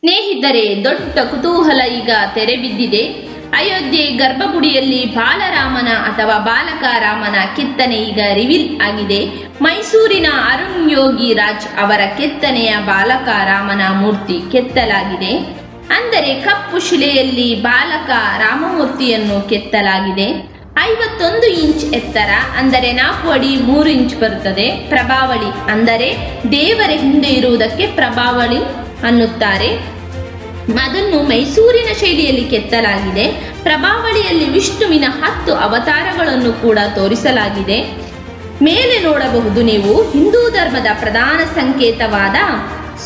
ಸ್ನೇಹಿತರೆ, ದೊಡ್ಡ ಕುತೂಹಲ ಈಗ ತೆರೆಬಿದ್ದಿದೆ. ಅಯೋಧ್ಯೆ ಗರ್ಭಗುಡಿಯಲ್ಲಿ ಬಾಲರಾಮನ ಅಥವಾ ಬಾಲಕ ರಾಮನ ಕೆತ್ತನೆ ಈಗ ರಿವೀಲ್ ಆಗಿದೆ. ಮೈಸೂರಿನ ಅರುಣ್ ಯೋಗಿ ರಾಜ್ ಅವರ ಕೆತ್ತನೆಯ ಬಾಲಕ ರಾಮನ ಮೂರ್ತಿ ಕೆತ್ತಲಾಗಿದೆ. ಅಂದರೆ ಕಪ್ಪು ಶಿಲೆಯಲ್ಲಿ ಬಾಲಕ ರಾಮಮೂರ್ತಿಯನ್ನು ಕೆತ್ತಲಾಗಿದೆ. 51 ಇಂಚ್ ಎತ್ತರ, ಅಂದರೆ 4 ಅಡಿ 3 ಇಂಚ್ ಬರುತ್ತದೆ. ಪ್ರಭಾವಳಿ ಅಂದರೆ ದೇವರ ಹಿಂದೆ ಇರುವುದಕ್ಕೆ ಪ್ರಭಾವಳಿ ಅನ್ನುತ್ತಾರೆ. ಅದನ್ನು ಮೈಸೂರಿನ ಶೈಲಿಯಲ್ಲಿ ಕೆತ್ತಲಾಗಿದೆ. ಪ್ರಭಾವಳಿಯಲ್ಲಿ ವಿಷ್ಣುವಿನ 10 ಅವತಾರಗಳನ್ನು ಕೂಡ ತೋರಿಸಲಾಗಿದೆ. ಮೇಲೆ ನೋಡಬಹುದು ನೀವು ಹಿಂದೂ ಧರ್ಮದ ಪ್ರಧಾನ ಸಂಕೇತವಾದ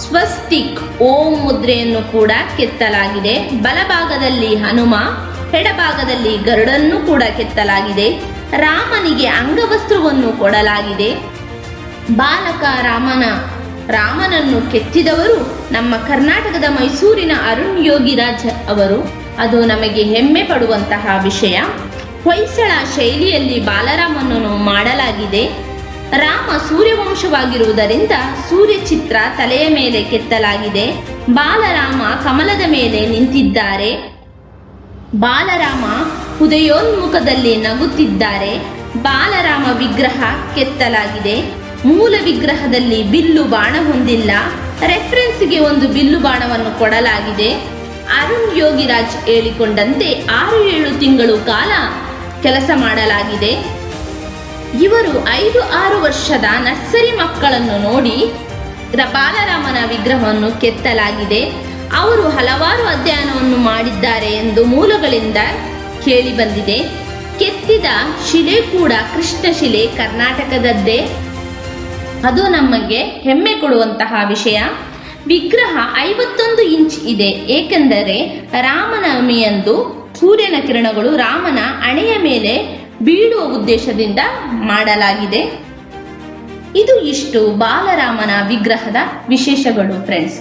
ಸ್ವಸ್ತಿಕ್ ಓಂ ಮುದ್ರೆಯನ್ನು ಕೂಡ ಕೆತ್ತಲಾಗಿದೆ. ಬಲಭಾಗದಲ್ಲಿ ಹನುಮ, ಎಡಭಾಗದಲ್ಲಿ ಗರುಡನ್ನು ಕೂಡ ಕೆತ್ತಲಾಗಿದೆ. ರಾಮನಿಗೆ ಅಂಗವಸ್ತ್ರವನ್ನು ಕೊಡಲಾಗಿದೆ. ಬಾಲಕ ರಾಮನನ್ನು ಕೆತ್ತಿದವರು ನಮ್ಮ ಕರ್ನಾಟಕದ ಮೈಸೂರಿನ ಅರುಣ್ ಯೋಗಿರಾಜ್ ಅವರು. ಅದು ನಮಗೆ ಹೆಮ್ಮೆ ಪಡುವಂತಹ ವಿಷಯ. ಹೊಯ್ಸಳ ಶೈಲಿಯಲ್ಲಿ ಬಾಲರಾಮನನ್ನು ಮಾಡಲಾಗಿದೆ. ರಾಮ ಸೂರ್ಯವಂಶವಾಗಿರುವುದರಿಂದ ಸೂರ್ಯ ಚಿತ್ರ ತಲೆಯ ಮೇಲೆ ಕೆತ್ತಲಾಗಿದೆ. ಬಾಲರಾಮ ಕಮಲದ ಮೇಲೆ ನಿಂತಿದ್ದಾರೆ. ಬಾಲರಾಮ ಉದಯೋನ್ಮುಖದಲ್ಲಿ ನಗುತ್ತಿದ್ದಾರೆ. ಬಾಲರಾಮ ವಿಗ್ರಹ ಕೆತ್ತಲಾಗಿದೆ. ಮೂಲ ವಿಗ್ರಹದಲ್ಲಿ ಬಿಲ್ಲು ಬಾಣ ಹೊಂದಿಲ್ಲ. ರೆಫರೆನ್ಸ್ಗೆ ಒಂದು ಬಿಲ್ಲು ಬಾಣವನ್ನು ಕೊಡಲಾಗಿದೆ. ಅರುಣ್ ಯೋಗಿರಾಜ್ ಹೇಳಿಕೊಂಡಂತೆ 6-7 ತಿಂಗಳು ಕಾಲ ಕೆಲಸ ಮಾಡಲಾಗಿದೆ. ಇವರು 5-6 ವರ್ಷದ ನರ್ಸರಿ ಮಕ್ಕಳನ್ನು ನೋಡಿ ಬಾಲರಾಮನ ವಿಗ್ರಹವನ್ನು ಕೆತ್ತಲಾಗಿದೆ. ಅವರು ಹಲವಾರು ಅಧ್ಯಯನವನ್ನು ಮಾಡಿದ್ದಾರೆ ಎಂದು ಮೂಲಗಳಿಂದ ಕೇಳಿ ಬಂದಿದೆ. ಕೆತ್ತಿದ ಶಿಲೆ ಕೂಡ ಕೃಷ್ಣ ಶಿಲೆ, ಕರ್ನಾಟಕದದ್ದೇ. ಅದು ನಮಗೆ ಹೆಮ್ಮೆ ಕೊಡುವಂತಹ ವಿಷಯ. ವಿಗ್ರಹ 51 ಇಂಚ್ ಇದೆ, ಏಕೆಂದರೆ ರಾಮನವಮಿಯಂದು ಸೂರ್ಯನ ಕಿರಣಗಳು ರಾಮನ ಹಣೆಯ ಮೇಲೆ ಬೀಳುವ ಉದ್ದೇಶದಿಂದ ಮಾಡಲಾಗಿದೆ. ಇದು ಇಷ್ಟು ಬಾಲರಾಮನ ವಿಗ್ರಹದ ವಿಶೇಷಗಳು ಫ್ರೆಂಡ್ಸ್.